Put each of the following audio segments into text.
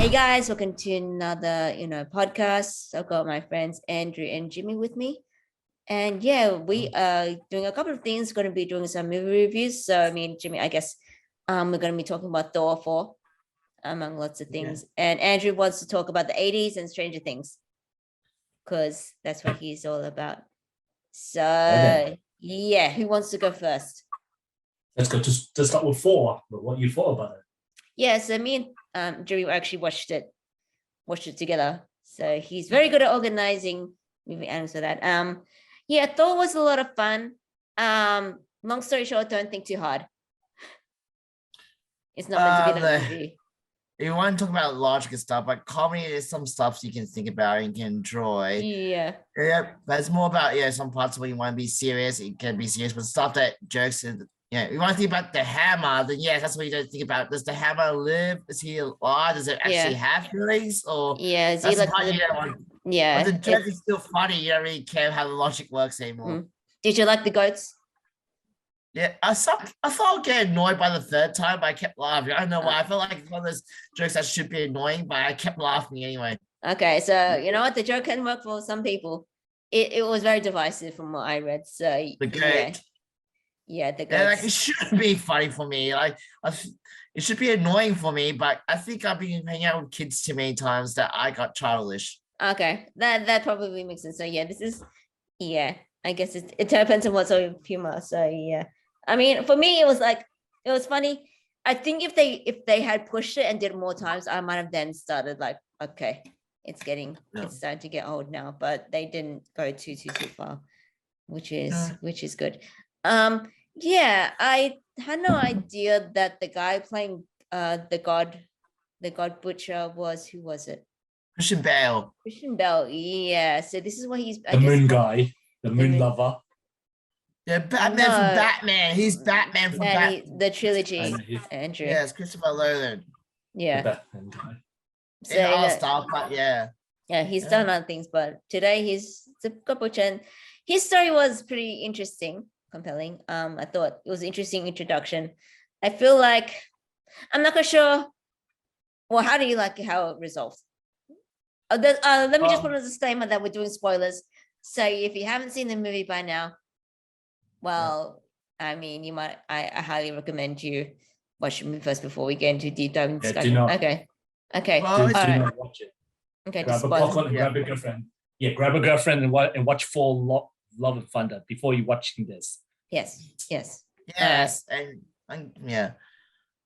Hey guys, welcome to another podcast. I've got my friends Andrew and Jimmy with me. And yeah, we are doing a couple of things, going to be doing some movie reviews. So I mean, Jimmy, I guess we're going to be talking about Thor 4, among lots of things. And Andrew wants to talk about the 80s and Stranger Things, because that's what he's all about. So yeah, who wants to go first? Let's start with four. What you thought about it? Yeah, so me and Jimmy actually watched it together. So he's very good at organizing movie items for that. Yeah, Thor was a lot of fun. Long story short, don't think too hard. It's not meant to be that movie. If you want to talk about logic and stuff, like comedy is some stuff you can think about and can enjoy. Yeah. But it's more about some parts where you want to be serious. It can be serious, but stuff that jokes and you want to think about the hammer, then yes, that's what you don't think about. Does the hammer live? Is he alive? Does it actually have feelings? Or is he like but the joke is still funny. You don't really care how the logic works anymore. Did you like the goats? Yeah, I thought I'd get annoyed by the third time, but I kept laughing. I don't know why. I felt like it's one of those jokes that should be annoying, but I kept laughing anyway. Okay, so you know what? The joke can work for some people. It was very divisive from what I read. So the goat. Yeah, the goats. Yeah, like it shouldn't be funny for me. Like it should be annoying for me, but I think I've been hanging out with kids too many times that I got childish. Okay, that probably makes sense. So yeah, I guess it depends on what sort of humor. So yeah. I mean, for me, it was funny. I think if they had pushed it and did it more times, I might have then started like, okay, it's starting to get old now. But they didn't go too far, which is good. Yeah, I had no idea that the guy playing the god butcher who was it? Christian Bale. Yeah. So this is what he's the moon guy, the moon lover. Yeah, Batman from Batman. He's Batman from Batman. The trilogy, Andrew. Yeah, it's Christopher Nolan. Yeah. The Batman guy. So in all stuff, but yeah, he's done other things, but today he's a couple and his story was pretty interesting, compelling. I thought it was an interesting introduction. I feel like I'm not quite sure. Well, how do you like how it resolved? Let me just put a disclaimer that we're doing spoilers. So if you haven't seen the movie by now, well, I mean, I highly recommend you watch the movie first before we get into deep dive discussion. Okay. Well, do not watch it. Okay. Grab a popcorn and grab a girlfriend. Yeah, grab a girlfriend and watch Thor Love and Thunder before you watching this. Yes. And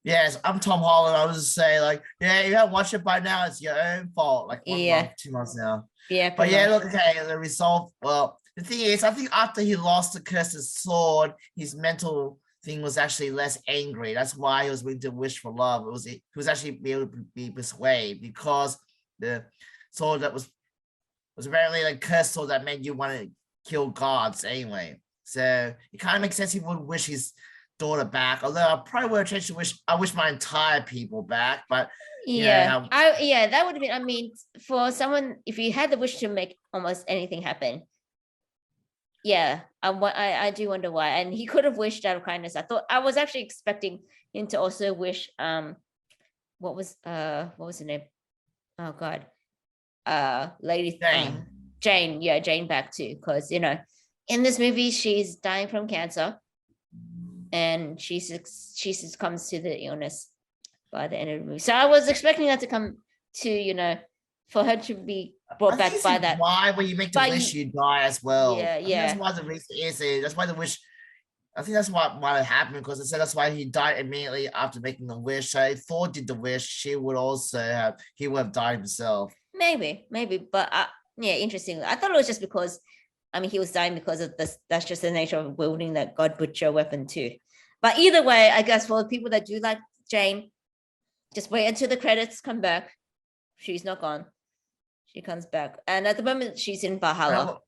yes, I'm Tom Holland. I was just say like, if you haven't watched it by now, it's your own fault. Like 1 month, 2 months now. Yeah. But look, okay, the result. Well, the thing is, I think after he lost the cursed sword, his mental thing was actually less angry. That's why he was willing to wish for love. He was actually able to be persuaded because the sword that was apparently like cursed sword that made you want to kill gods anyway. So it kind of makes sense he would wish his daughter back. Although I probably would have changed to I wish my entire people back, but that would have been. I mean, for someone, if you had the wish to make almost anything happen. Yeah, I do wonder why. And he could have wished out of kindness. I was actually expecting him to also wish what was the name? Oh God. Lady Jane. Yeah, Jane back too. Because in this movie she's dying from cancer and she succumbs to the illness by the end of the movie. So I was expecting that to come to, for her to be brought back by that. Why when you make the wish you die as well? Yeah. That's why the reason is. That's why the wish. I think that's what might have happened because it said that's why he died immediately after making the wish. So if Thor did the wish, he would have died himself. Maybe, but interesting. I thought it was just because, I mean, he was dying because of this. That's just the nature of wielding that God butcher weapon too. But either way, I guess for the people that do like Jane, just wait until the credits come back. She's not gone. She comes back, and at the moment she's in Valhalla.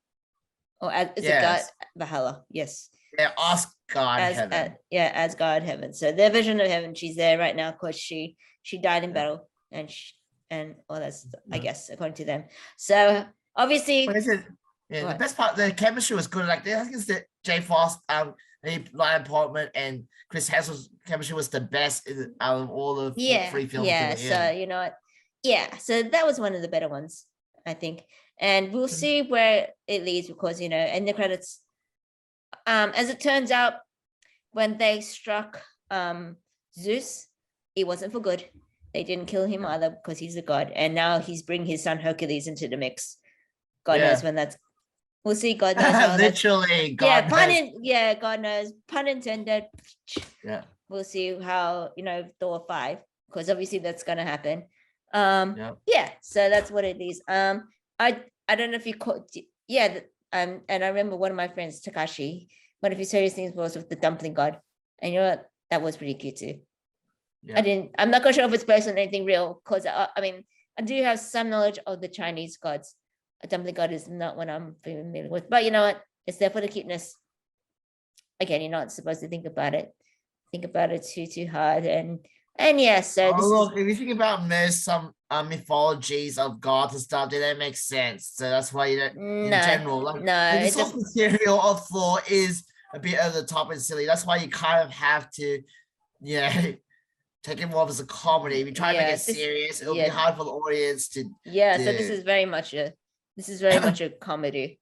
It Valhalla? Yes. Yeah, Heaven. Asgard Heaven. So their vision of heaven. She's there right now because she died in battle, and that's I guess according to them. So obviously, the best part, the chemistry was good. Like I think it's the Jay Foster, Lion Portman, and Chris Hemsworth's chemistry was the best out of all the three films. So you know what? yeah, so that was one of the better ones, I think. And we'll see where it leads because, in the credits, as it turns out, when they struck Zeus, it wasn't for good. They didn't kill him either because he's a god. And now he's bringing his son Hercules into the mix. God knows when that's, we'll see. God knows how literally. God God knows. Pun intended. Yeah. We'll see how, Thor 5, because obviously that's going to happen. Yeah, so that's what it is. I don't know if you caught, and I remember one of my friends, Takashi, one of his serious things was with the dumpling god, and you know what, that was pretty cute too. I'm not quite sure if it's based on anything real, because I do have some knowledge of the Chinese gods. A dumpling god is not one I'm familiar with, but you know what, it's there for the cuteness. Again, you're not supposed to think about it too hard, and yeah, so look, if you think about some mythologies of gods and stuff, they don't make sense. So that's why you don't, in general, the source material of Thor is a bit over the top and silly. That's why you kind of have to, take it more as a comedy. If you try to make it serious, it'll be hard for the audience to. Yeah, so this is very much a comedy.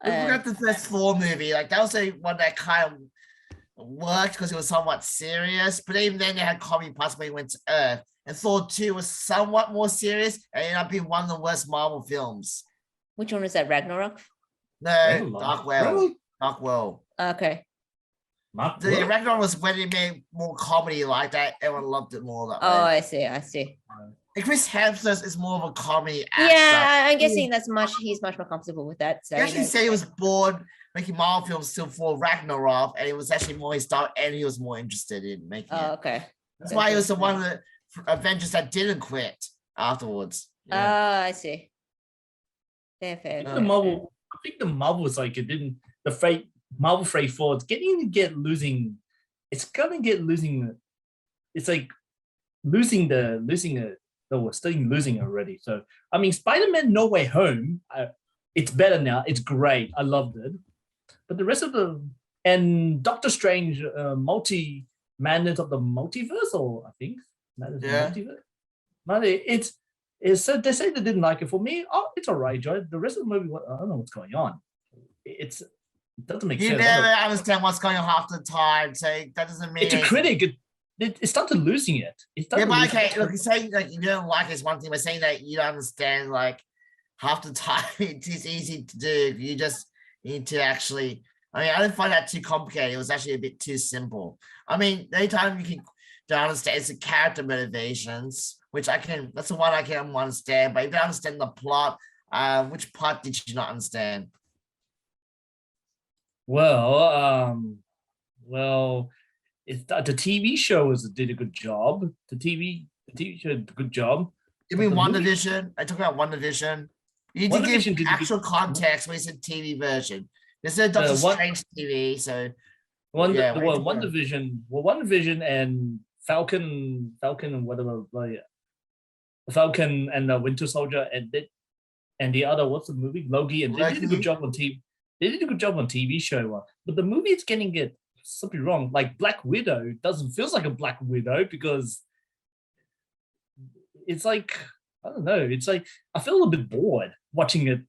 Look at the first Thor movie. Like that was the one that kind of worked because it was somewhat serious, but even then they had comedy parts when he went to Earth. And Thor 2 was somewhat more serious and ended up being one of the worst Marvel films. Which one was that? Ragnarok? No, Dark World. Really? Dark World. Okay. The Ragnarok was when they made more comedy like that. Everyone loved it more that way. Oh, I see. And Chris Hemsworth is more of a comedy actor. Yeah, I'm guessing he's much more comfortable with that. So he actually said he was bored making Marvel films still for Ragnarok, and it was actually more his style, and he was more interested in making it. Okay. That's why he was the one of the Avengers that didn't quit afterwards. I see. Fair. I think the Marvel was like it didn't. Marvel Phase 4, it's gonna get losing. It's like losing we're starting losing already. So Spider-Man No Way Home, it's better now. It's great. I loved it. But the rest of and Doctor Strange, Madness of the Multiverse, or I think Madness of the Multiverse. It's so they say they didn't like it. For me, it's all right, Joy. The rest of the movie, I don't know what's going on. It doesn't make sense. You never understand what's going on half the time, so that doesn't mean it's a critic. It started losing it. Look, saying like you don't like it's one thing, but saying that you don't understand like half the time it is easy to do. You just need to actually. I didn't find that too complicated. It was actually a bit too simple. The only time you don't understand is the character motivations, which that's the one I can understand. But if you don't understand the plot, which part did you not understand? Well, it's the TV show did a good job. The TV show did a good job. You mean WandaVision? I talk about WandaVision. You need to give actual context when you said TV version. There's no Doctor Strange TV, so WandaVision and Falcon and whatever, Falcon and the Winter Soldier and the other, what's the movie? Loki, and they did a good job on TV. They did a good job on TV show, but the movie is getting something wrong. Like Black Widow doesn't feel like a Black Widow because it's like, I don't know. It's like I feel a little bit bored watching it.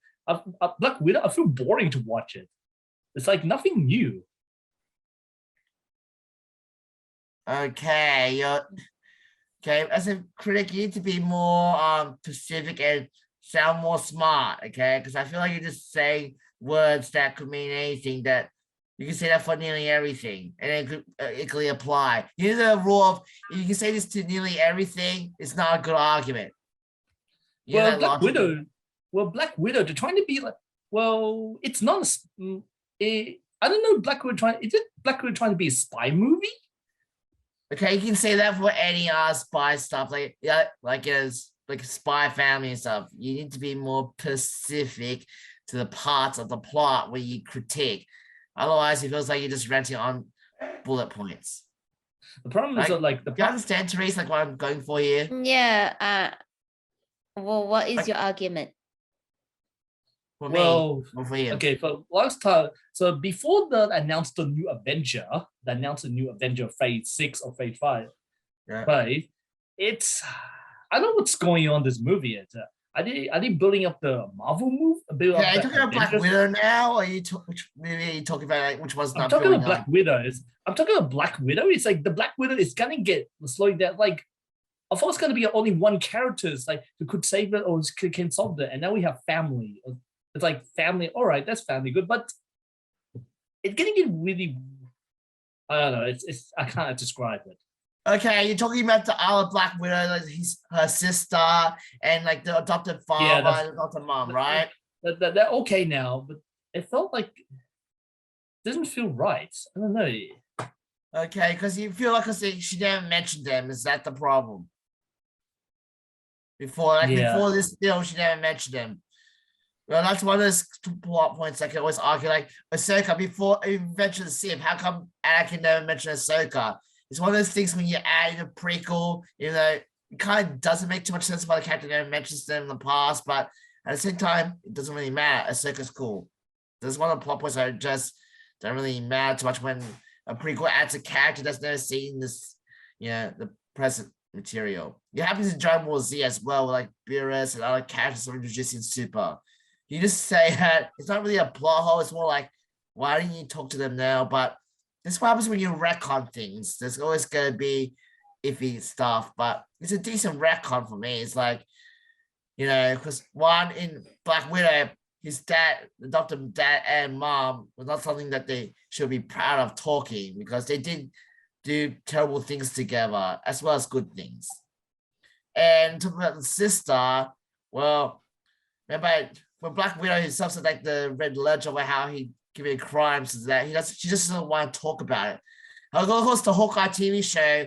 Black Widow, I feel boring to watch it. It's like nothing new. Okay, as a critic, you need to be more specific and sound more smart, okay? Because I feel like you're just saying words that could mean anything. That you can say that for nearly everything, and it could equally apply. You know the rule of if you can say this to nearly everything, it's not a good argument. Black Widow, they're trying to be like, it's not I don't know, Black Widow trying to be a spy movie? Okay, you can say that for any spy stuff, like Spy Family and stuff. You need to be more specific to the parts of the plot where you critique. Otherwise, it feels like you're just ranting on bullet points. The problem is that you understand, Therese, what I'm going for here? Yeah. Well, what is your argument? For me, or for you? Okay, for last time, so before they announced the new Avenger, Phase 6 or Phase 5, right? I I don't know what's going on in this movie. Yet. Are they building up the Marvel move? Build Okay, up are you the talking about Black Avengers? Widow now? Or are you which movie are you talking about? Like, which one's I'm not talking building about Black up? Widow. I'm talking about Black Widow. It's like the Black Widow is gonna get slowing down. Like, I thought it's gonna be only one character, it's like who could save it or can solve it, and now we have family. It's like family. All right, that's family good, but it's getting it really. I don't know. It's I can't describe it. Okay, you're talking about the other Black Widow, like her sister, and like the adopted Yeah, father and adopted mom, right? They're okay now, but it felt like it doesn't feel right. I don't know. Okay, because you feel like she never mentioned them. Is that the problem? Before this film, she never mentioned them. Well, that's one of those plot points I can always argue. Like Ahsoka, before you mentioned Sith, how come Anakin never mentioned Ahsoka? It's one of those things when you add in a prequel, it kind of doesn't make too much sense why the character never mentions them in the past, but at the same time, it doesn't really matter. Ahsoka's cool. There's one of the plot points that just don't really matter too much when a prequel adds a character that's never seen this, the present material. It happens in Dragon Ball Z as well, like Beerus and other characters are introduced in Super. You just say that it's not really a plot hole. It's more like, why didn't you talk to them now? But this what happens when you retcon things. There's always going to be iffy stuff, but it's a decent retcon for me. It's like, because one in Black Widow, his dad, adopted dad and mom was not something that they should be proud of talking because they did do terrible things together as well as good things. And talking about the sister, well, remember when Black Widow himself said like the red ledger about how he committed crimes is that she just doesn't want to talk about it. Of course, the Hawkeye TV show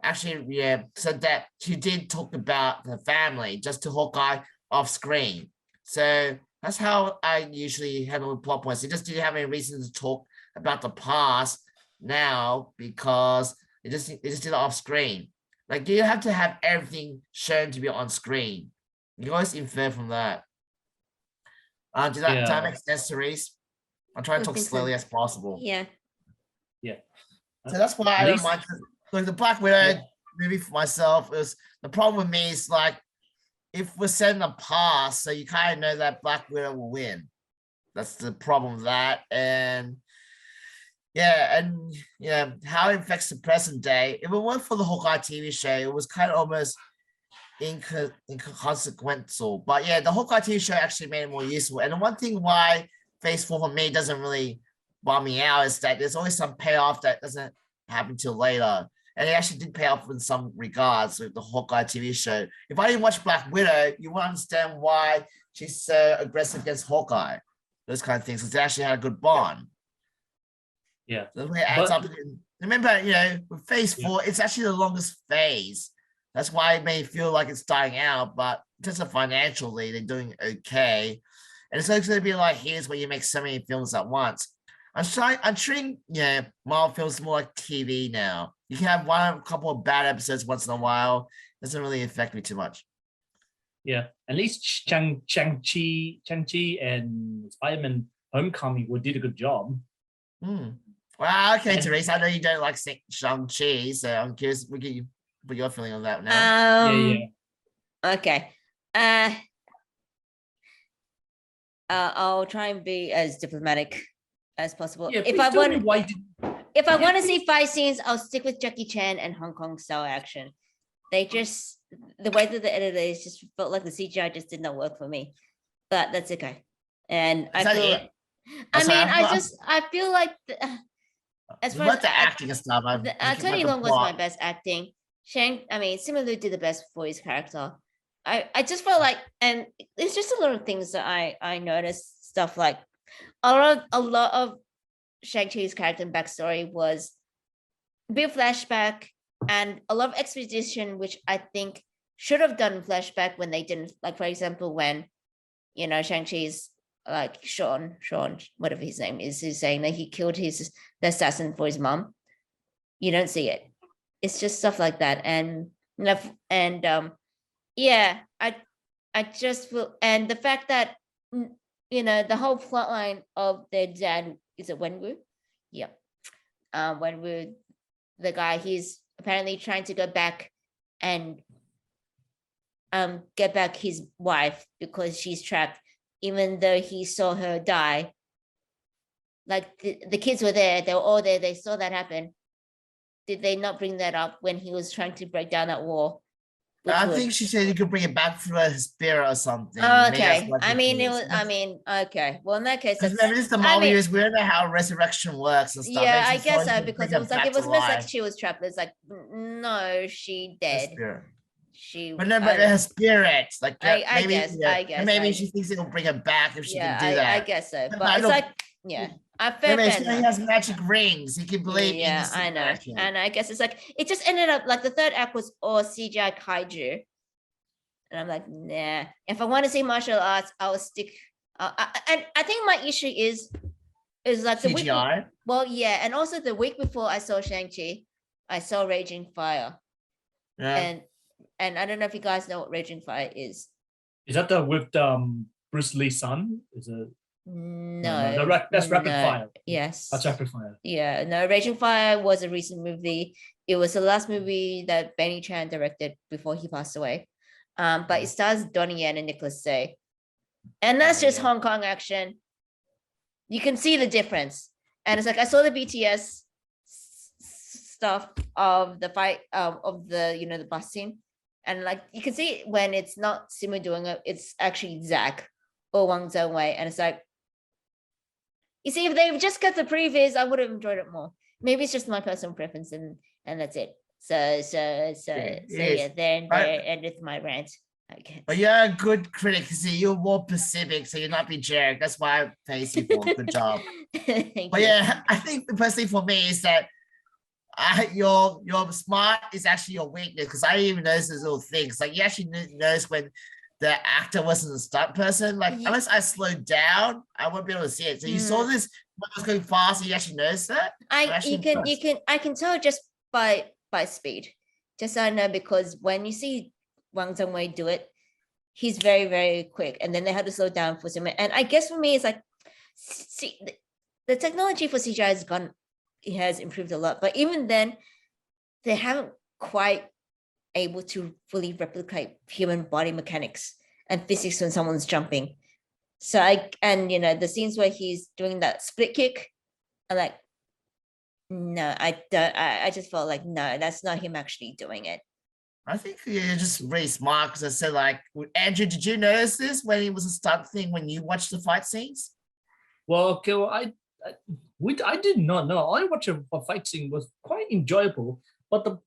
actually said that she did talk about the family just to Hawkeye off screen. So that's how I usually handle the plot points. They just didn't have any reason to talk about the past now because they just did it off screen. Like you have to have everything shown to be on screen. You can always infer from that. Did that make sense, Therese? I'm trying to talk slowly as possible. Yeah. So that's why I don't mind. Like the Black Widow movie for myself is the problem with me is like if we're set in the past, so you kind of know that Black Widow will win. That's the problem with that. And how it affects the present day. If it weren't for the Hawkeye TV show, it was kind of almost inconsequential. But the Hawkeye TV show actually made it more useful. And the one thing why Phase 4 for me doesn't really bum me out is that there's always some payoff that doesn't happen till later. And it actually did pay off in some regards with the Hawkeye TV show. If I didn't watch Black Widow, you won't understand why she's so aggressive against Hawkeye. Those kind of things, because they actually had a good bond. Yeah. So it adds up. Remember, with Phase 4, it's actually the longest phase. That's why it may feel like it's dying out, but just financially, they're doing okay. And it's going to be like here's where you make so many films at once. I'm treating Marvel films more like TV now. You can have a couple of bad episodes once in a while. It doesn't really affect me too much. Yeah, at least Shang-Chi and Spider-Man Homecoming did a good job. Well, okay, Therese, I know you don't like Shang-Chi, so I'm curious what your feeling on that now. Okay. I'll try and be as diplomatic as possible. Yeah, if I want to see fight scenes, I'll stick with Jackie Chan and Hong Kong style action. They just the way that the editor is just felt like the CGI just did not work for me, but that's okay. And I feel like as far as the acting and stuff, Tony Leung was my best acting. Similarly did the best for his character. I just felt like, and it's just a lot of things that I noticed, stuff like a lot of Shang-Chi's character and backstory was a bit of flashback and a lot of exposition, which I think should have done flashback when they didn't. Like, for example, when, Shang-Chi's like Sean, whatever his name is saying that he killed the assassin for his mom. You don't see it. It's just stuff like that. I just feel, and the fact that, the whole plot line of their dad, is it Wenwu? Yeah. Wenwu, the guy, he's apparently trying to go back and get back his wife because she's trapped, even though he saw her die. Like the kids were there, they were all there, they saw that happen. Did they not bring that up when he was trying to break down that wall? I think she said you could bring it back through her spirit or something. Oh, Maybe that's okay. what I it mean, it is. was. I mean, okay. Well, in that case, Because that's. remember, this is the I Marvel mean, years. We don't know how resurrection works and stuff. yeah, Maybe I she guess thought so you could because bring it her was like back it to was almost like life, she was trapped. It's like no, she her dead. spirit. She. But no, I but don't- her spirit, like I maybe, guess. yeah, I and guess. maybe she thinks it'll bring her back if she Yeah, can do that. I guess so. But But it's look, like, yeah, I fair remember, fair he enough. has magic rings. He can believe in Yeah, his I know. magic. And I guess it's like it just ended up like the third act was all CGI kaiju. And I'm like, nah. If I want to see martial arts, I'll stick. And I think my issue is like the week. CGI. Well, yeah, and also the week before I saw Shang-Chi, I saw Raging Fire, Yeah. and I don't know if you guys know what Raging Fire is. Is that the with Bruce Lee's son? Is it? No, that's Rapid no. Fire. Yes, That's Rapid Fire. yeah, no. Raging Fire was a recent movie. It was the last movie that Benny Chan directed before he passed away. But it stars Donnie Yen and Nicholas Tse. And that's just Yeah. Hong Kong action. You can see the difference. And it's like I saw the BTS stuff of the fight of the the bus scene. And like you can see when it's not Simu doing it, it's actually Zach or Wang Zhongwei. And it's like, you see, if they've just got the previous, I would have enjoyed it more. Maybe it's just my personal preference and that's it. So yeah, there ended my rant. Okay. But you're a good critic. See, you're more Pacific, so you're not be jerk. That's why I praise you for. Good job. Thank But you. yeah, I think personally for me is that your smart is actually your weakness because I didn't even notice those little things. Like you actually notice when the actor wasn't a stunt person. Like unless I slowed down, I won't be able to see it. So you saw this when it was going fast, and you actually noticed that. I can tell just by speed. Just so I know because when you see Wang Zhongwei do it, he's very, very quick. And then they had to slow down for some. And I guess for me, it's like, see, the technology for CGI has improved a lot. But even then, they haven't quite able to fully replicate human body mechanics and physics when someone's jumping. So the scenes where he's doing that split kick, I'm like, no, I don't. I just felt like, no, that's not him actually doing it. I think you're just really smart because I said, like, Andrew, did you notice this when it was a stunt thing when you watched the fight scenes? Well, okay, well, I did not know. I watched a fight scene was quite enjoyable, but did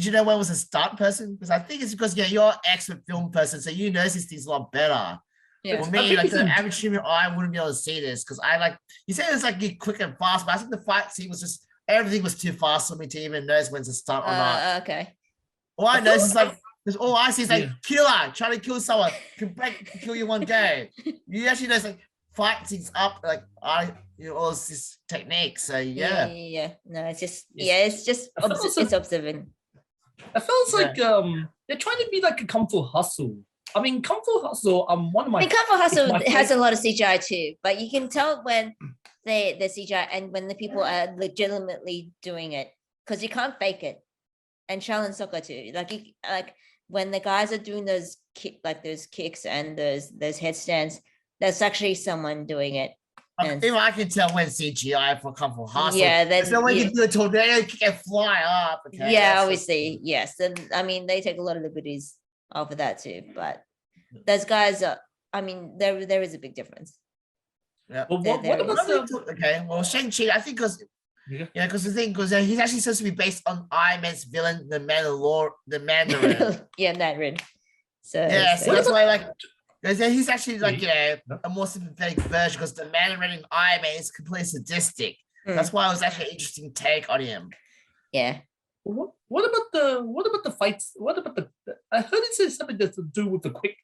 you know when it was a stunt person? Because I think it's because you're an expert film person, so you notice these things a lot better. Yeah. For me, like the average human eye wouldn't be able to see this because I like you said it's like get quick and fast, but I think the fight scene was just everything was too fast for me to even notice when it's a stunt or not. Okay. All I notice is like because all I see is like killer trying to kill someone, can kill you one go. You actually notice like fight scenes up like all this technique. So yeah. No, it's just it's observant. It feels like they're trying to be like a Kung Fu Hustle. I mean, Kung Fu Hustle. One of my. Kung Fu Hustle has a lot of CGI too, but you can tell when the CGI and when the people are legitimately doing it because you can't fake it. And Shaolin Soccer too, like when the guys are doing those kicks and those headstands, that's actually someone doing it. Even I can tell when CGI for Kung Fu Hustle. Yeah, there's no way you can do a tornado kick and fly up. Okay? Yeah, obviously, yes. And I mean, they take a lot of liberties off of that too. But those guys are. I mean, there is a big difference. Yeah. Well, what about okay? Well, Shang-Chi, I think because because the thing because he's actually supposed to be based on Iron Man's villain, the Mandarin. Yeah, Mandarin. So that's why like. He's actually like a more sympathetic version because the Mandarin in Iron Man is completely sadistic. That's why it was actually an interesting take on him. Yeah. What about the fights? What about the? I heard it says something that's to do with the quick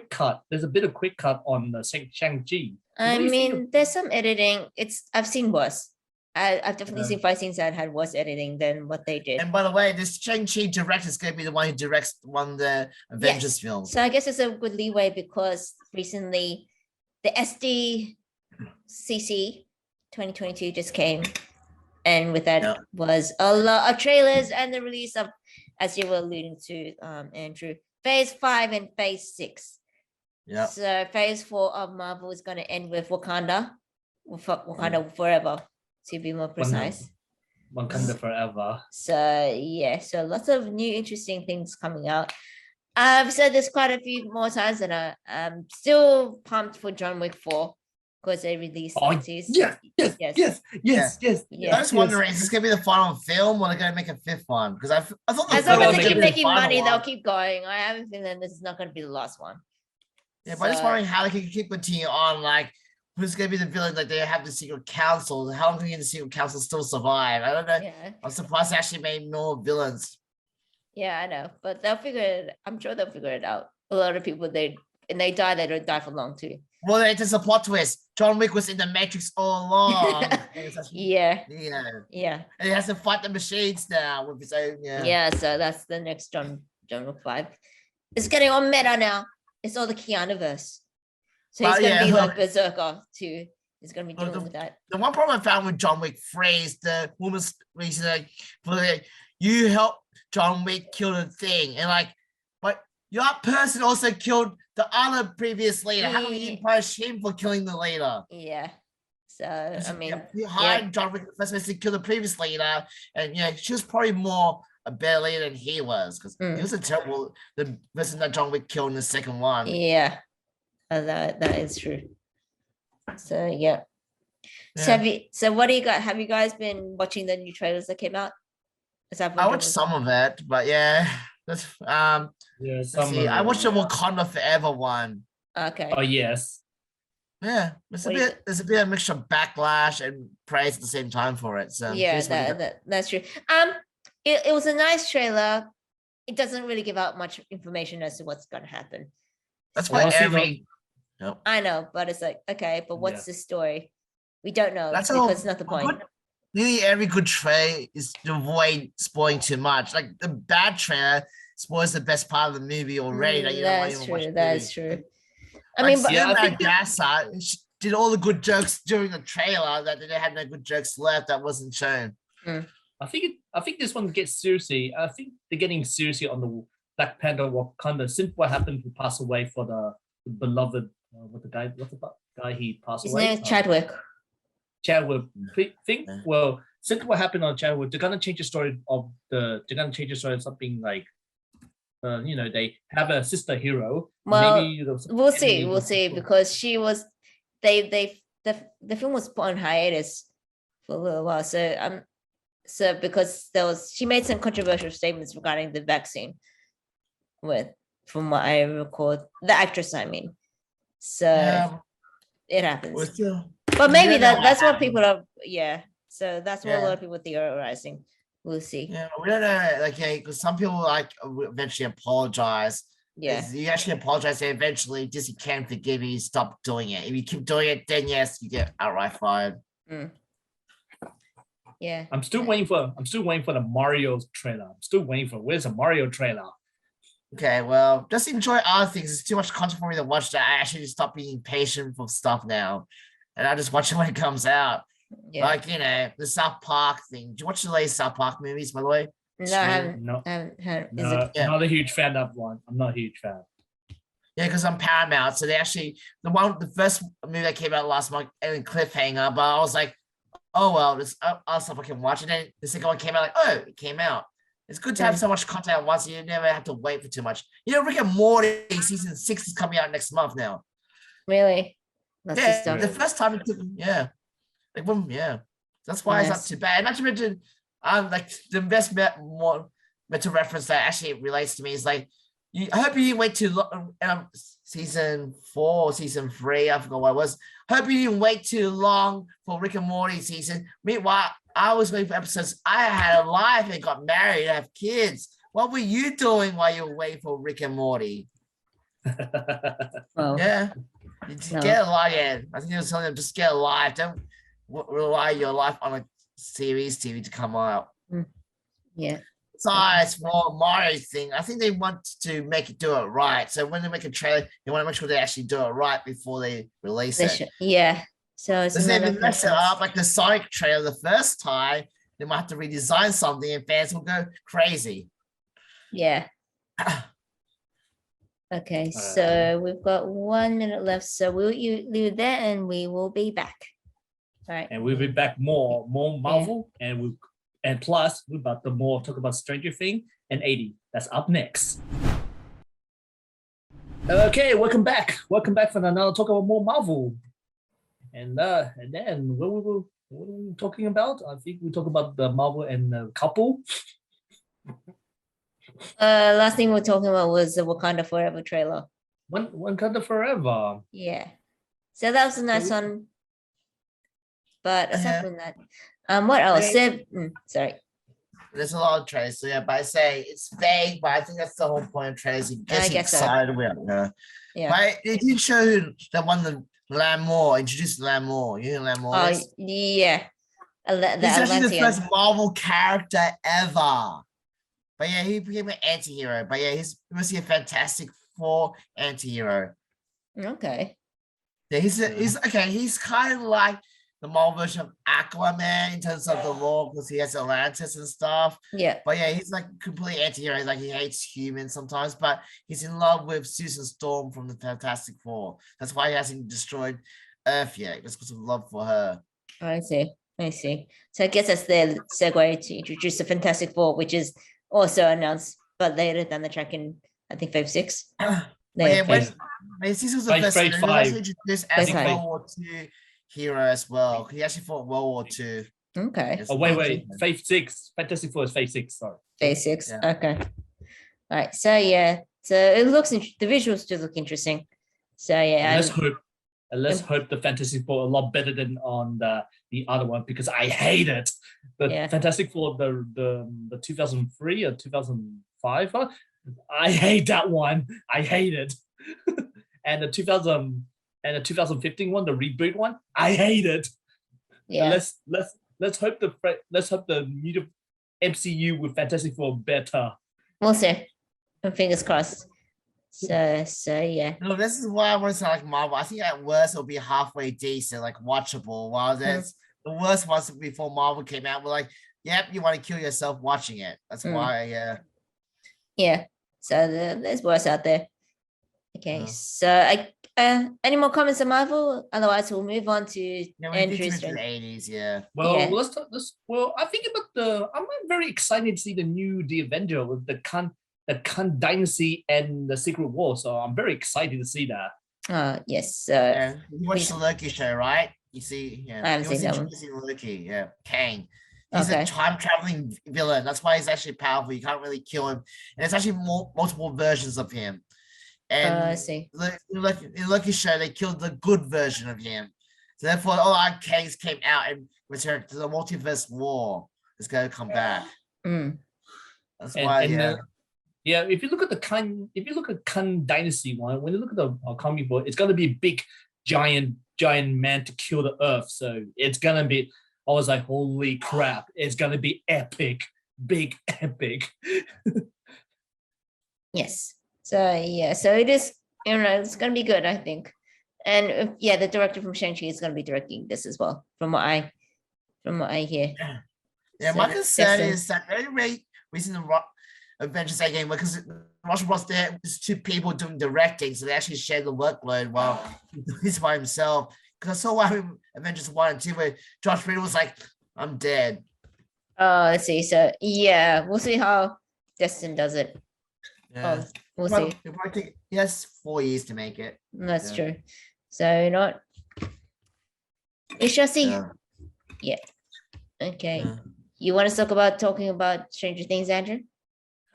cut. There's a bit of quick cut on Shang-Chi. I mean, there's some editing. I've seen worse. I've definitely seen fight scenes that had worse editing than what they did. And by the way, this Shang-Chi director is going to be the one who directs one of the Avengers films. So I guess it's a good leeway because recently the SDCC 2022 just came. And with that was a lot of trailers and the release of as you were alluding to, Andrew, phase 5 and phase 6. Yeah. So phase 4 of Marvel is going to end with Wakanda, Wakanda forever, to be more precise. Wakanda forever. So yeah, so lots of new interesting things coming out. I've said this quite a few more times, and I'm still pumped for John Wick 4 because they released Oh, the tease. yes. Yeah. I'm just wondering, is this gonna be the final film, or are they gonna make a 5th one? Because I thought the As long third as one they was keep gonna be the making final money, they'll one. keep going. I have a feeling this is not going to be the last one. Yeah, but I'm just So- wondering how they can keep continuing on. Like, who's gonna be the villain? Like, they have the secret council. How long can the secret council still survive? I don't know. Yeah, I'm surprised they actually made more villains. yeah, I know, but they'll figure it. I'm sure they'll figure it out. A lot of people they die. They don't die for long too. Well, it's a plot twist. John Wick was in the Matrix all along. And it's actually, Yeah, and he has to fight the machines now with his own. yeah. So that's the next John Wick 5. It's getting all meta now. It's all the Keanuverse. So he's But gonna yeah, be look- like Berserker too. He's gonna be Well, dealing with that. The one problem I found with John Wick 3 is the woman's reason, like, you help John Wick kill the thing, and like, but your person also killed the other previous leader. How can you punish him for killing the leader? Yeah. So I mean, you hired John Wick first to kill the previous leader, and she was probably more a better leader than he was, because he was a terrible the person that John Wick killed in the second one. yeah, that is true. So yeah. Yeah. So what do you got? Have you guys been watching the new trailers that came out? I watched some of it, but yeah, that's Yeah, let's see. I watched the Wakanda Forever one. Okay. Oh yes. Yeah, there's What do you a bit of mixture of backlash and praise at the same time for it. So Yeah, here's what you got. that's true. It was a nice trailer. It doesn't really give out much information as to what's gonna happen. That's why Honestly, every I know, but it's like, okay, but what's Yeah. the story? We don't know That's because all. it's not the point. Nearly every good trailer is to avoid spoiling too much. Like the bad trailer spoils the best part of the movie already. That you don't want to That's even watch true. the That's movie. true. I mean, but Yeah, I think Madagascar did all the good jokes during the trailer that they had no good jokes left that wasn't shown. I think this one gets seriously. I think they're getting seriously on the Black Panther Wakanda since what happened to pass away for the beloved what's the guy he passed his away. name is Chadwick. Chadwick. Think Yeah. well, since what happened on Chadwick, they're gonna change the story of something like they have a sister hero. Well, maybe We'll see because she was the film was put on hiatus for a little while. So because she made some controversial statements regarding the vaccine from what I recall, the actress, I mean. So it happens. We're still- But maybe don't know that's what what people are, so that's what a Yeah. lot of people are theorizing. We'll see. Yeah, we don't know. Like, because some people eventually apologize. Yeah. You actually apologize, and eventually Disney can forgive you. Stop doing it. If you keep doing it, then yes, you get outright fired. Yeah. I'm still waiting for the Mario trailer. Where's the Mario trailer? Okay, well, just enjoy other things. It's too much content for me to watch that I actually stop being patient for stuff now, and I just watch it when it comes out. Yeah. Like the South Park thing. Do you watch the latest South Park movies, by the way? No, I haven't. No, I haven't heard. Is no, it? Yeah. not a huge fan of one. I'm not a huge fan. Yeah, because I'm Paramount, so they actually the first movie that came out last month and cliffhanger, but I was like, oh well, I'll stop. I can watch it. And then the second one came out, like, oh, it came out. It's good to have so much content at once. You never have to wait for too much. Rick and Morty season 6 is coming out next month now. Really? That's just Yeah, the first time it took, that's why it's not Nice. too bad. And not to mention, like the best mental reference that actually relates to me is like, I hope you didn't wait too long. Season 4 or season 3, I forgot what it was. Hope you didn't wait too long for Rick and Morty season. Meanwhile, I was waiting for episodes. I had a life and got married and have kids. What were you doing while you were waiting for Rick and Morty? Oh. Yeah. You just No. get a life. Yeah. I think it was telling them just get a life. Don't rely your life on a series TV to come out. Yeah. Besides, for Mario thing, I think they want to do it right. So when they make a trailer, they want to make sure they actually do it right before they release it. Yeah. So it's Because if they another mess it process. up, like the Sonic trailer the first time, they might have to redesign something and fans will go crazy. Yeah. Okay, so we've got 1 minute left. So we'll you leave it there and we will be back. All right. And we'll be back more Marvel, and plus we're about to more talk about Stranger Things and 80. That's up next. Okay, welcome back. Welcome back for another talk about more Marvel. And then what were we talking about? I think we talked about the Marvel and the couple. Last thing we were talking about was the Wakanda Forever trailer. One Wakanda Forever. Yeah. So that was a nice So- one. But aside Yeah. from that, what else? Sorry. There's a lot of trailers, so yeah, but I say it's vague, but I think that's the whole point of trailers. You get you guess so. excited about it. Yeah. But it did show who that won the Lamour, introduced Lamour. You know who Lamour Oh is? yeah. The He's actually the Atlantean. first Marvel character ever. But yeah, he became an anti-hero. But yeah, he's mostly a Fantastic Four anti-hero. Okay. Yeah, he's okay. He's kind of like the Marvel version of Aquaman in terms of the law because he has Atlantis and stuff. Yeah. But yeah, he's like complete anti-hero. Like he hates humans sometimes, but he's in love with Susan Storm from the Fantastic Four. That's why he hasn't destroyed Earth yet. Just because of love for her. I see. So I guess that's the segue to introduce the Fantastic Four, which is also announced, but later down the track in I think phase 6. But yeah, when this was the Phase first, he was 5. actually introduced as a Phase World War II hero as well. He actually fought World War II. Okay. Oh wait, phase 6. Fantastic Four is phase 6. Sorry. Phase 6. Yeah. Okay. All right. So yeah. So it looks the visuals do look interesting. So yeah. And let's hope the Fantastic Four a lot better than on the other one because I hate it. The Fantastic Four, the 2003 or 2005. I hate that one. I hate it. And the 2015 one, the reboot one, I hate it. Yeah. Let's hope the new MCU with Fantastic Four better. We'll see. And fingers crossed. So yeah. No, this is why I want to say like Marvel. I think at worst it'll be halfway decent, like watchable. While there's the worst ones before Marvel came out were like, yep, you want to kill yourself watching it. That's why, yeah. So there's worse out there. Okay, Yeah. so any more comments on Marvel? Otherwise, we'll move on to Yeah, we Andrew's. did the 80s, yeah. Well, Yeah. let's talk this. Well, I think about I'm very excited to see the Avenger with the Khan Dynasty and the Secret War. So I'm very excited to see that. Yes. Yeah. You watched the Loki show, right? You see, yeah. I haven't He was seen that one. introducing Loki, yeah. Kang. He's Okay. a time traveling villain. That's why he's actually powerful. You can't really kill him. And there's actually multiple versions of him. And I see. in Loki show, they killed the good version of him. So therefore, all our Kangs came out and returned to the multiverse war. It's going to come back. That's why, yeah. If you look at Khan Dynasty one, when you look at the comic book, it's gonna be a big, giant man to kill the Earth. So it's gonna be. I was like, holy crap! It's gonna be epic, big epic. Yes. So yeah. So it is. It's gonna be good, I think. And the director from Shang-Chi is gonna be directing this as well, from what I hear. Yeah, So my concern definitely- is that very recent Avengers Endgame because Russell Bros there was 2 people doing directing, so they actually share the workload while he's by himself. Because I saw one in Avengers 1 and 2 where Josh Whedon was like, I'm dead. Oh, let's see. So yeah, we'll see how Destin does it. Yeah. We'll see. It'll probably take 4 years to make it. That's Yeah. true. So not. We shall see. Yeah. Okay. Yeah. You want to talking about Stranger Things, Andrew?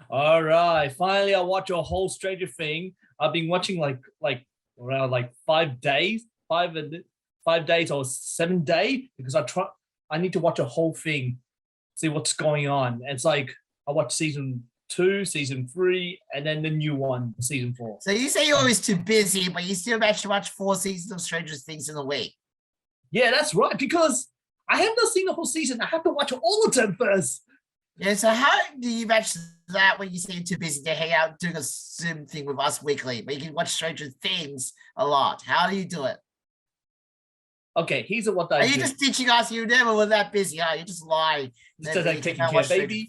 All right, finally, I watched a whole Stranger Thing. I've been watching like around 5 days, 5 days or 7 days because I need to watch a whole thing, see what's going on. And it's like I watched season 2, season 3, and then the new one, season 4. So you say you're always too busy, but you still managed to watch 4 seasons of Stranger Things in a week. Yeah, that's right. Because I have not seen the whole season. I have to watch all of them first. Yeah, so how do you match that when you say you're too busy to hang out doing a Zoom thing with us weekly, but you can watch Stranger Things a lot? How do you do it? Okay, here's what I Are do. you just teaching us you never were that busy? Huh? You just lie. Just like taking care, baby.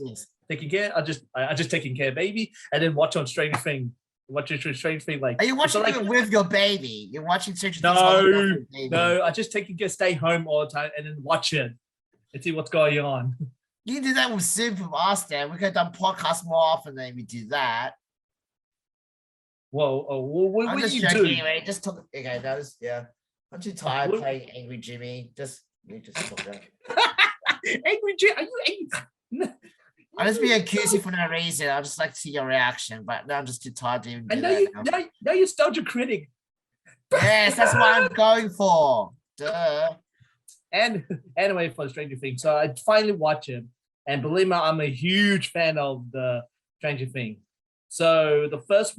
taking care. I just taking care of baby and then watch on Stranger Thing. Watch a Stranger Thing like. Are you watching like, it with your baby? You're watching Stranger Things while looking after your baby. No, I just taking care, stay home all the time and then watch it and see what's going on. You can do that with Sim from us, then. We could have done podcasts more often than we do that. Whoa, what I'm do just you joking do? anyway. Just talk. Okay, that was I'm too tired playing Angry Jimmy. Just talk about it. Angry Jim, are you angry? I'm just being accused you for no reason. I just like to see your reaction, but now I'm just too tired to even I do know that. you. now. Now you're nostalgia critic. Yes, that's what I'm going for. Duh. And anyway, for Stranger Things, so I finally watched it, and believe me, I'm a huge fan of the Stranger Things. So the first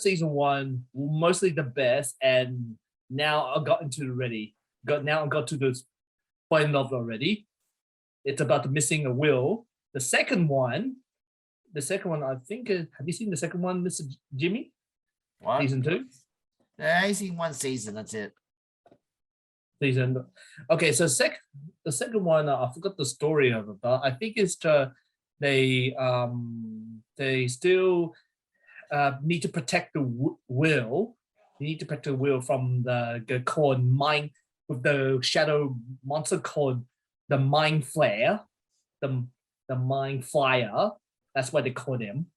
season one, mostly the best, and now I got into already. I got to the point of already. It's about the missing a will. The second one, I think. Have you seen the second one, Mr. Jimmy? What? Season 2. Yeah, I seen one season. That's it. Season. Okay, so the second one, I forgot the story of it, but I think it's they still need to protect the will. They need to protect the will from the called mind with the shadow monster called the mind flare, the mind flyer. That's what they call them.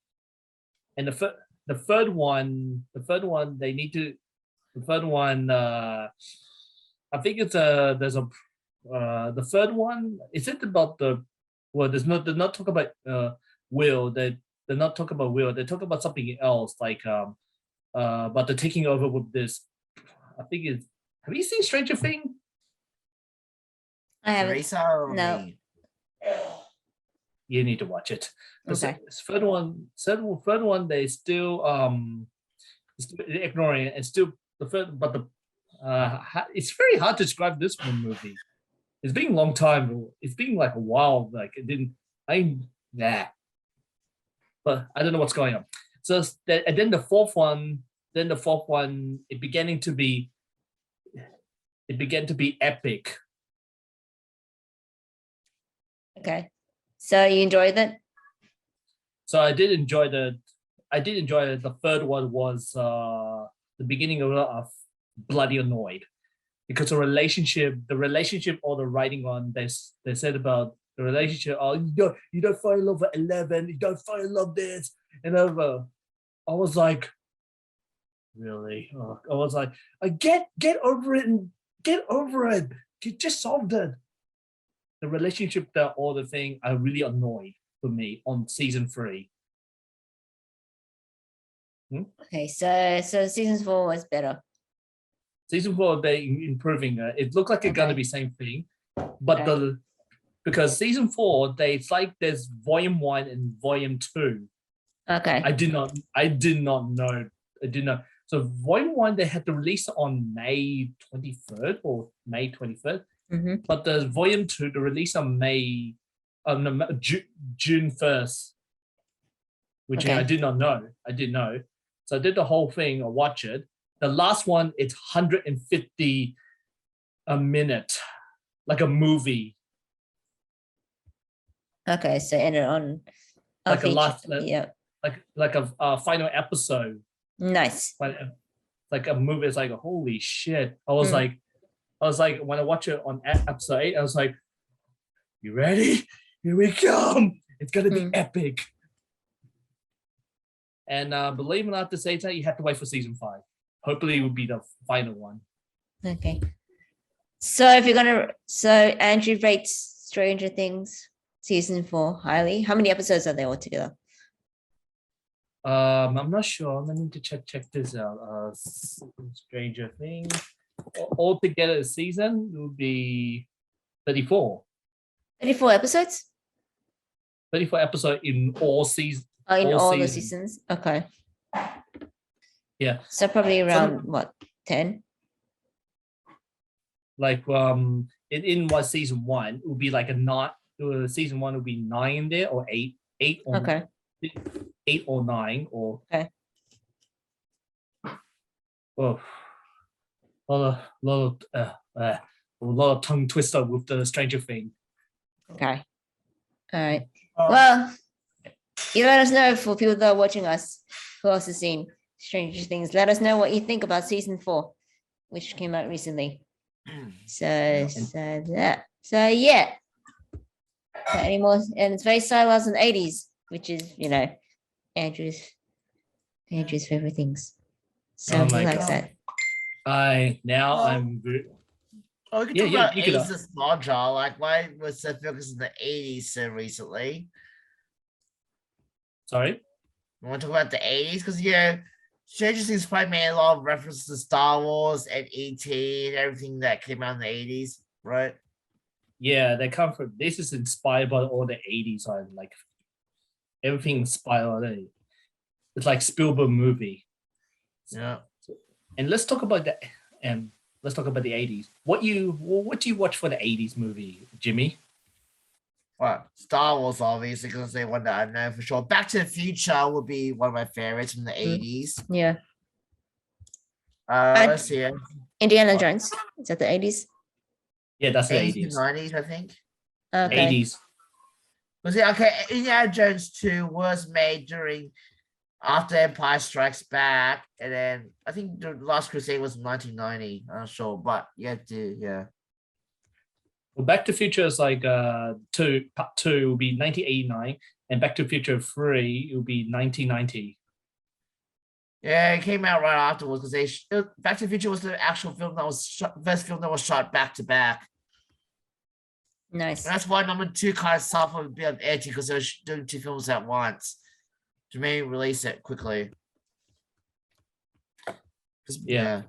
And the third one, they need to. The third one, I think it's there's a the third one. Is it about the? Well, they're not talk about will. They're not talk about will. They talk about something else, like about the taking over with this. I think it's. Have you seen Stranger Things? I haven't. Teresa or No. me? You need to watch it. The Okay. third one, they still ignoring it and still the third, but the it's very hard to describe this one movie. It's been a long time. It's been like a while. Like it didn't. But I don't know what's going on. So and then the fourth one. It began to be epic. Okay. So you enjoyed it? So I did enjoy it. The third one was the beginning of bloody annoyed because the relationship or the writing on this they said about the relationship. Oh, you don't fall in love at 11. You don't fall in love this and over. I was like, really? I was like, get over it and get over it. You just solved it. The relationship, all the thing, are really annoyed for me on season 3. Okay, so season 4 was better. Season 4, they improving. It looked like it's gonna be same thing, but because season 4, it's like there's volume 1 and volume 2. Okay. I did not know. So volume 1 they had to release on May 23rd or May 23rd. Mm-hmm. But the volume 2, the release on June 1st, which I did not know. I didn't know. So I did the whole thing. I watched it. The last one, it's 150 a minute, like a movie. Okay, so ended on Like a last, yeah. like a final episode. Nice. Like a movie. It's like holy shit. I was like when I watch it on episode 8, I was like, you ready? Here we come. It's gonna be epic. And believe it or not, to say that you have to wait for season 5. Hopefully, it will be the final one. Okay. So Andrew rates Stranger Things season 4 highly. How many episodes are there altogether? I'm not sure. I need to check this out. Stranger Things. Altogether, a season will be 34. 34 episodes? 34 episodes in all seasons. Oh, in all the seasons? Okay. Yeah. So probably around what, 10? Like in what season 1 it would be like a not season 1 would be 9 there or 8 or okay. 8 or 9 or okay. Oh, a lot of tongue twister with the Stranger Thing. Okay. All right. Well, you let us know for people that are watching us who also seen Stranger Things. Let us know what you think about season 4, which came out recently. So yeah. So any more? And it's very stylized in the 80s, which is Andrew's favorite things. So Oh he my likes God. that. I'm Oh, we can Yeah, talk yeah, about you could, 80s nostalgia. Like, why was the focus in the 80s so recently? sorry. We want to talk about the 80s because, Stranger Things probably made a lot of references to Star Wars and E.T. and everything that came out in the 80s, right? Yeah, they come from. This is inspired by all the 80s. Like everything inspired. It's like Spielberg movie. Yeah. And let's talk about the 80s. What do you watch for the 80s movie, Jimmy? Well, Star Wars, obviously, because they one that I know for sure. Back to the Future would be one of my favorites from the 80s. Yeah. Let's see. Indiana Jones. Is that the 80s? Yeah, that's the 80s to 80s. 90s, I think. Okay. 80s. Was it okay? Indiana Jones 2 was made after Empire Strikes Back, and then I think the Last Crusade was 1990. I'm not sure, but yeah. Well, Back to the Future is like part 2 will be 1989, and Back to the Future 3 will be 1990. Yeah, it came out right afterwards because Back to the Future was the actual film that was first film that was shot back to back. Nice. And that's why number 2 kind of suffered a bit of edgy because they were doing 2 films at once to maybe release it quickly. Yeah.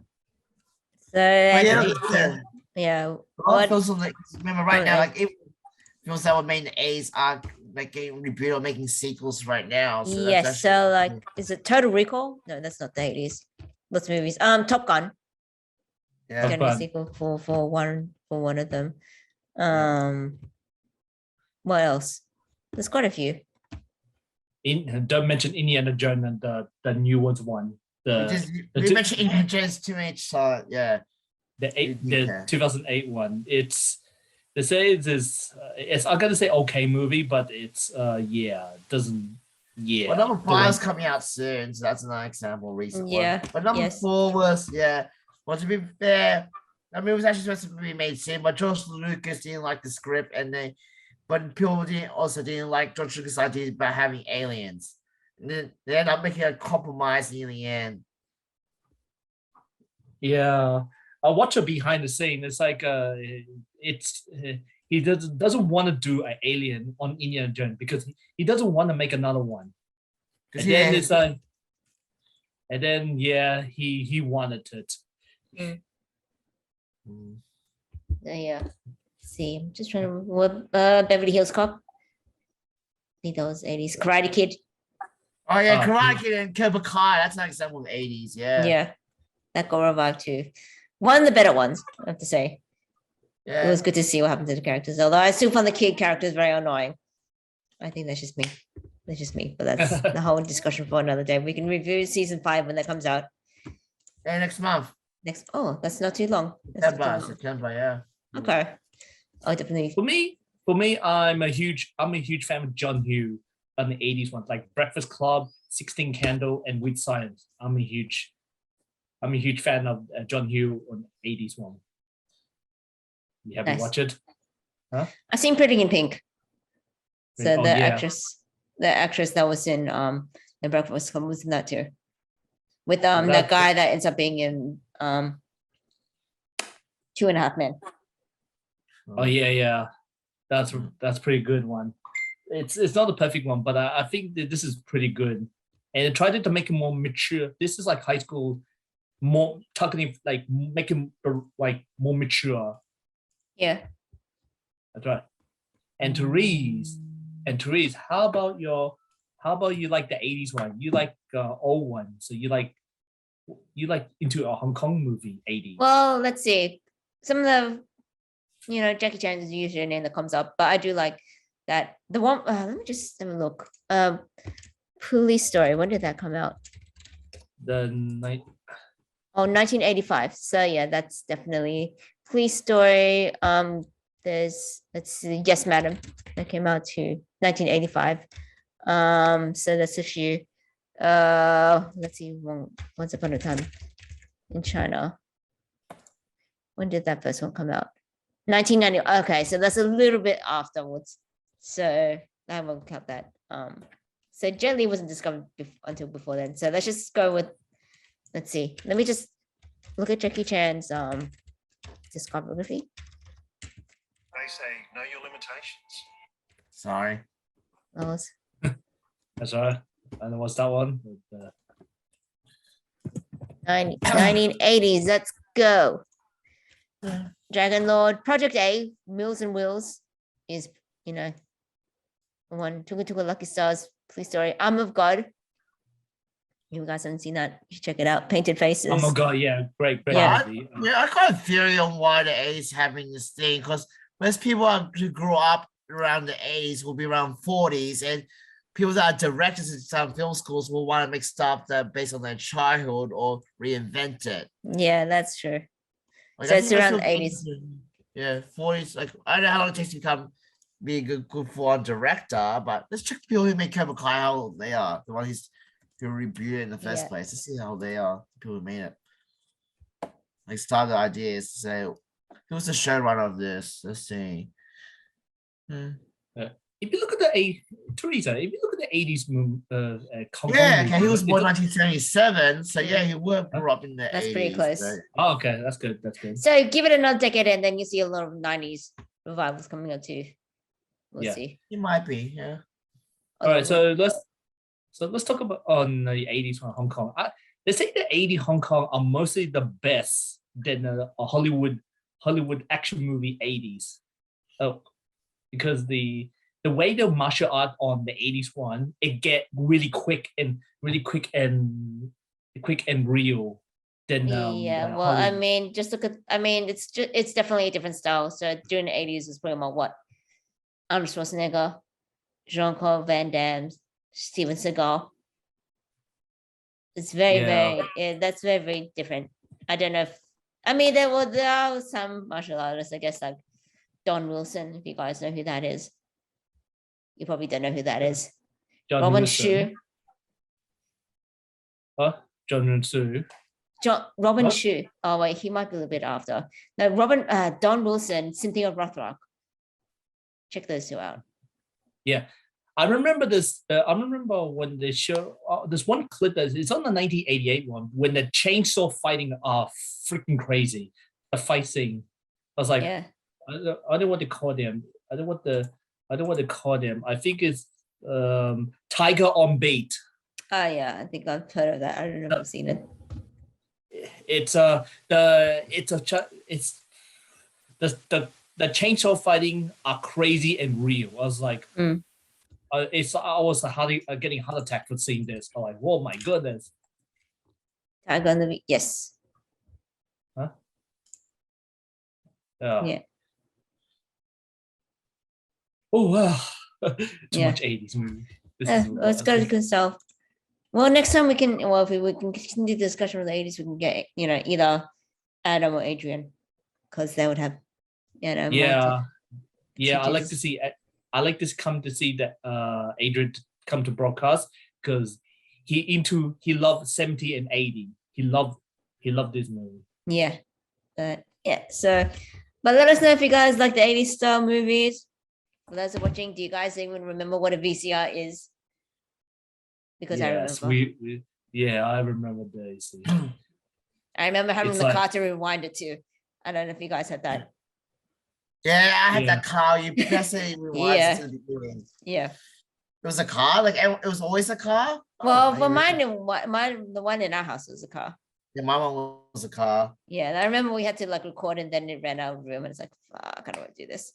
So Anthony, yeah. yeah. A lot What? of films on remember right now, Okay. like films that were made in the 80s are like getting rebooted or making sequels right now. So Yes. that's So like, is it Total Recall? No, that's not the 80s. Those movies. Top Gun. yeah. Gonna be a sequel for one of them. What else? There's quite a few. Don't mention Indiana Jones and the new ones one. We mentioned Indiana Jones too much, so yeah. The 2008 one. They say it's I'm gonna say okay movie, but it's it doesn't. Yeah. Well, number 5 is coming out soon, so that's another example. Recent Yeah. one. But number 4 was Well, to be fair, I mean, it was actually supposed to be made soon, but George Lucas didn't like the script, but people didn't like George Lucas' idea about having aliens. And then they ended up making a compromise in the end. Yeah, I watch a behind the scene. It's like he doesn't want to do an alien on Indiana Jones because he doesn't want to make another one. And then it's like, and then he wanted it. Yeah. See, I'm just trying to what Beverly Hills Cop. I think that was 80s. Karate Kid. Oh yeah, Karate Kid and Cobra Kai. That's an example of the 80s. Yeah. Yeah. That got revived too. One of the better ones, I have to say. Yeah. It was good to see what happened to the characters, although I still find the kid characters very annoying. I think that's just me. But that's the whole discussion for another day. We can review season 5 when that comes out. Yeah, next month. That's not too long. September, yeah. Okay. Oh, definitely. For me, I'm a huge fan of John Hughes on the 80s ones, like Breakfast Club, 16 Candle, and With Science. I'm a huge fan of John Hughes on the 80s one. You haven't watched it? Huh? I've seen Pretty in Pink. So the actress that was in the Breakfast Club was in that too. With that guy that ends up being in 2.5 Men. Oh yeah. That's pretty good one. It's not the perfect one, but I think that this is pretty good. And it tried to make it more mature. This is like high school, more talking like making like more mature. Yeah. That's right. And Therese, how about you like the 80s one? You like old one, so you like into a Hong Kong movie 80s. Well, let's see. Some of the Jackie Chan is usually a name that comes up, but I do like that. The one let me just have a look. Police Story. When did that come out? 1985. So yeah, that's definitely Police Story. There's let's see, Yes Madam, that came out too. 1985. So that's issue. Let's see. Once Upon a Time in China. When did that first one come out? 1990. Okay, so that's a little bit afterwards. So I won't count that. So Jet Li wasn't discovered until before then. So let's just go with. Let's see. Let me just look at Jackie Chan's discography. They say know your limitations. Sorry. That's right. And what's that one? 1980s. Let's go. Dragon Lord, Project A, Meals and Wheels is, one. Tuka Lucky Stars, Police Story, Arm of God. You guys haven't seen that? You should check it out. Painted Faces. Oh my god, yeah, great Yeah. movie. I got a theory on why the 80s having this thing, because most people who grew up around the 80s will be around 40s, and people that are directors in some film schools will want to make stuff that based on their childhood or reinvent it. Yeah, that's true. Like, So I it's think around most the people 80s. Yeah, 40s. Like, I don't know how long it takes to be a good full-on director, but let's check the people who make Cobra Kai how old they are. The ones who reviewed it in the first Yeah. place. Let's see how they are. The people who made it. Like, start the ideas to say, who's the showrunner of this? Let's see. If you look at Teresa, if you look at the 80s movie, Hong Kong Yeah, okay, he movie, was born it's- 1977, so yeah, he grew up in the 80s. That's pretty close. so- Oh, okay, that's good. That's good. So give it another decade and then you see a lot of 90s revivals coming up too. We'll Yeah. see. He might be, yeah. All right, so let's talk about on the 80s from Hong Kong. They say the 80s Hong Kong are mostly the best than a Hollywood action movie 80s. Oh, because the way the martial art on the 80s one, it get really quick and real than Yeah, than well, I Hollywood. mean, just look at, it's definitely a different style. So during the 80s was pretty much what? Arnold Schwarzenegger, Jean-Claude Van Damme, Steven Seagal. It's that's very, very different. I don't know if, there are some martial artists, I guess, like Don Wilson, if you guys know who that is. You probably don't know who that is. John Robin Wilson. Shu. John Wilson. Robin What? Shu. Oh wait, he might be a little bit after. No, Don Wilson, Cynthia Rothrock. Check those two out. Yeah, I remember this. I remember when they show this one clip that it's on the 1988 one when the chainsaw fighting are freaking crazy. The fight scene. I was like, Yeah. I don't know what to call them. I don't know what to call them. I think it's Tiger on Bait. Oh yeah, I think I've heard of that. I don't know if I've seen it. It's the chainsaw fighting are crazy and real. I was like, Mm. I was getting a heart attack for seeing this. I'm like, oh my goodness. Tiger on the Beat. Yes. Yeah. Oh wow. Too Yeah. much 80s movie. Let's go to good stuff. Well, next time we can if we can continue the discussion with the 80s, we can get, either Adam or Adrian, because they would have, more Yeah. I like teachers. to see come to see that Adrian come to broadcast because he loved 70 and 80. He loved this movie. Yeah. So, but let us know if you guys like the 80s style movies. For those who are watching, do you guys even remember what a VCR is? Because Yes, I remember. I remember this. I remember having It's the like- car to rewind it to. I don't know if you guys had that. Yeah, I had Yeah. that car. You press it, it rewinds Yeah. to the beginning. Yeah. It was a car? Like, it was always a car? Well, Oh, for maybe- the one in our house was a car. Yeah, my one was a car. Yeah, and I remember we had to record and then it ran out of room and it's like, fuck, I don't want to do this.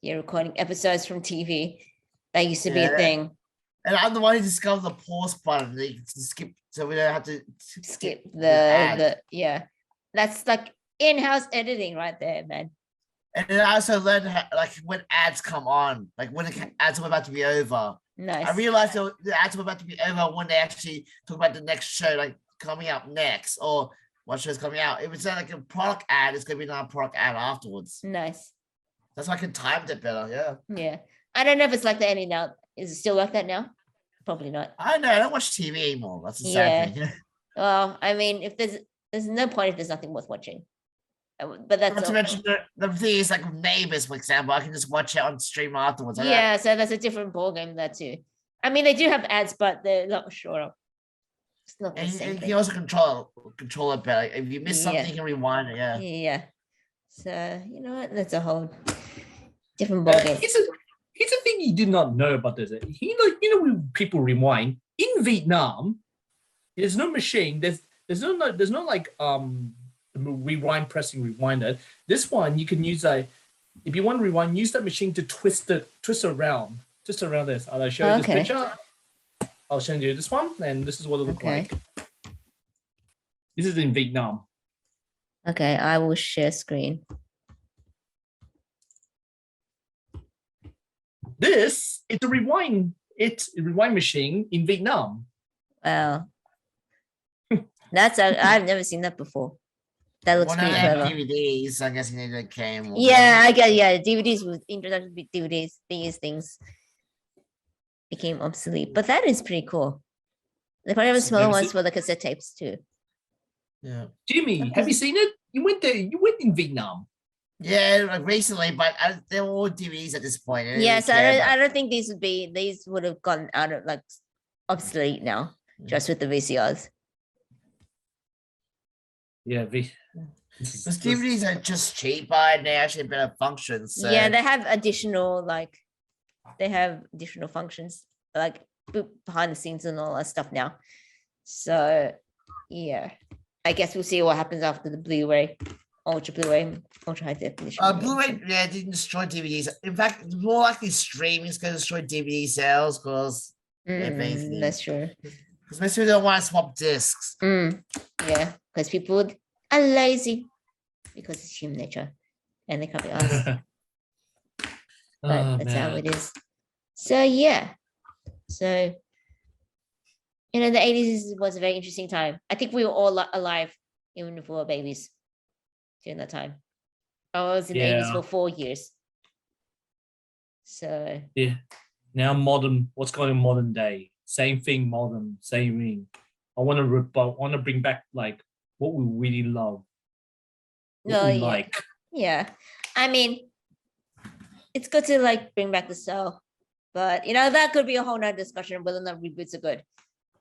You're recording episodes from TV. That used to be a Yeah. thing. And I'm the one who discovered the pause button that you can skip, so we don't have to Skip ads. yeah. That's like in-house editing right there, man. And then I also learned when ads come on, like when the ads are about to be over. Nice. I realized the ads were about to be over when they actually talk about the next show, like coming up next, or what show's coming out. If it's like a product ad, it's gonna be another product ad afterwards. Nice. That's why I can time it better. Yeah. Yeah. I don't know if it's like that Is it still like that now? Probably not. I don't know. I don't watch TV anymore. That's the Yeah. sad thing. Well, I mean, if there's no point if there's nothing worth watching. But that's Not to mention the thing is like Neighbors, for example. I can just watch it on stream afterwards. I don't- yeah. So that's a different ballgame there too. I mean, they do have ads, but they're not short. It's not the And same you thing. can also control it better. If you miss something, Yeah. you can rewind it. Yeah. Yeah. So you know what? That's a whole different Uh, ballgame. here's a thing you did not know about this. When people rewind in Vietnam, there's no machine. There's no like rewind pressing rewinder. This one you can use if you want to rewind, use that machine to twist around this. I'll show you this Okay. picture. I'll show you this one, and this is what it looks Okay. like. This is in Vietnam. Okay, I will share screen. This is a rewind. It's a rewind machine in Vietnam. Wow. I've never seen that before. That looks One pretty of clever. DVDs, I guess they came. Yeah, I get DVDs with introduction to DVDs, these things became obsolete. But that is pretty cool. They probably have So smaller never ones seen- for the cassette tapes too. Yeah. Jimmy, have you seen it? You went there. You went in Vietnam. Yeah, like recently, but they're all DVDs at this point. I didn't Yes, really care I don't think these would have gotten out of like obsolete now, just with the VCRs. Yeah, Because DVDs are just cheaper and they actually have better functions. So. Yeah, they have additional functions like behind the scenes and all that stuff now. So yeah, I guess we'll see what happens after the Blu-ray, ultra Blu-ray, ultra high definition. Blu-ray, yeah, didn't destroy DVDs. In fact, it's more likely streaming is going to destroy DVD sales because That's true. most people don't want to swap discs. Yeah, because people are lazy because it's human nature and they can't be asked. But Oh, that's how man. it is. So yeah. So the 80s was a very interesting time. I think we were all alive, even if we were babies during that time. I was in the 80s Yeah. for 4 years. So Yeah. Now what's going on in modern day? Same thing, same thing. I want to bring back like what we really love. What we yeah. like. Yeah. I mean, it's good to like bring back the style, but that could be a whole nother discussion whether or not reboots are good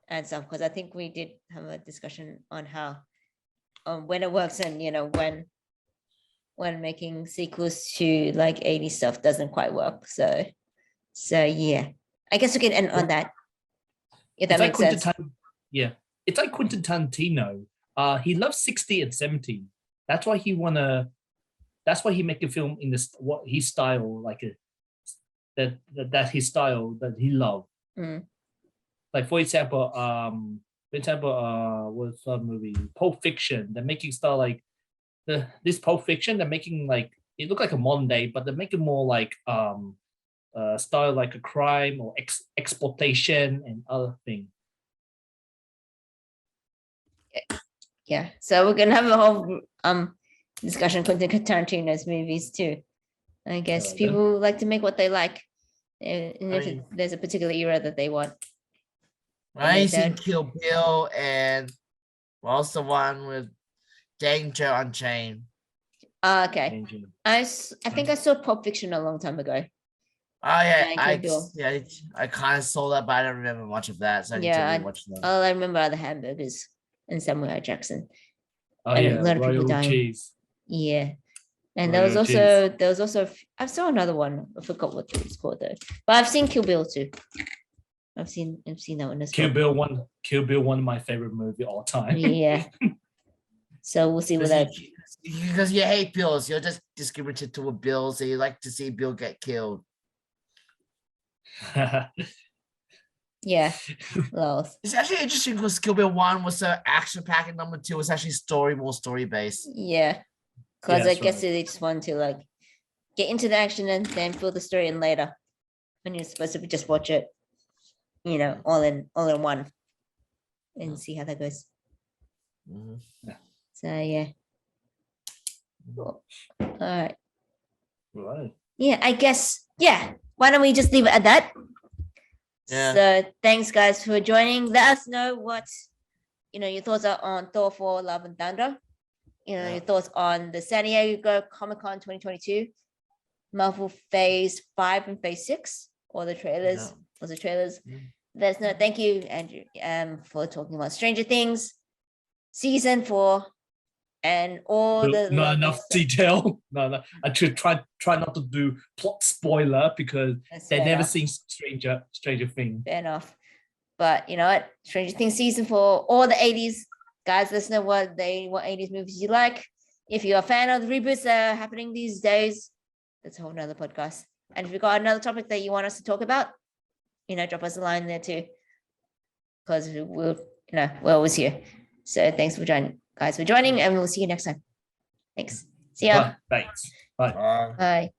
and stuff, because I think we did have a discussion on how when it works and when making sequels to like 80s stuff doesn't quite work. So yeah, I guess we can end on that, if that It's makes sense. Yeah. It's like Quentin Tarantino. He loves 60 and 70. That's why he make a film in this his style, like that his style that he loved. Like for example, what's that movie? Pulp Fiction. They're making style like this Pulp Fiction. They're making like it look like a modern day, but they're making more like style like a crime or exploitation and other things. Yeah, so we're gonna have a whole discussion Quentin Tarantino's movies too. I guess like that. people like to make what they like, and if mean- there's a particular era that they want. I And seen then- Kill Bill and what's the one with Danger Unchained? Okay, I think I saw Pulp Fiction a long time ago. Oh yeah, And Kill Bill. I kind of saw that, but I don't remember much of that. So I need Yeah, to rewatch that. All I remember are the hamburgers and Samuel L. Jackson. Oh and a yeah, lot of people royal dying. cheese. Yeah, and Royal there was also I saw another one. I forgot what it's called though. But I've seen Kill Bill too. I've seen that one as Kill well. Bill 1 of my favorite movie all time. Yeah. So we'll see what that. Because you hate Bills, you're just discriminated toward Bill, so you like to see Bill get killed. Yeah. Lols. It's actually interesting because Kill Bill 1 was so action packed, and number 2 was actually more story based. Yeah. Because I that's guess right. they just want to like get into the action and then fill the story in later. When you're supposed to just watch it, all in one and see how that goes. So yeah. Cool. All right. Right. Yeah, I guess. Yeah. Why don't we just leave it at that? Yeah. So thanks guys for joining. Let us know what your thoughts are on Thor 4 Love and Thunder. Yeah. Your thoughts on the San Diego Comic-Con 2022, Marvel Phase 5 and Phase 6, or the trailers. Was the trailers? Yeah. Let us know. Thank you, Andrew, for talking about Stranger Things season 4 and all the Not lovely enough stuff. detail. No. I should try not to do plot spoiler because That's they fair never enough. seen Stranger Things. Fair enough. But you know what? Stranger Things season 4, all the 80s guys. Let us know what 80s movies you like. If you're a fan of the reboots that are happening these days, that's a whole nother podcast. And if you've got another topic that you want us to talk about, drop us a line there too. Because we're always here. So thanks for joining, guys, and we'll see you next time. Thanks. See ya. Thanks. Bye. Bye. Bye.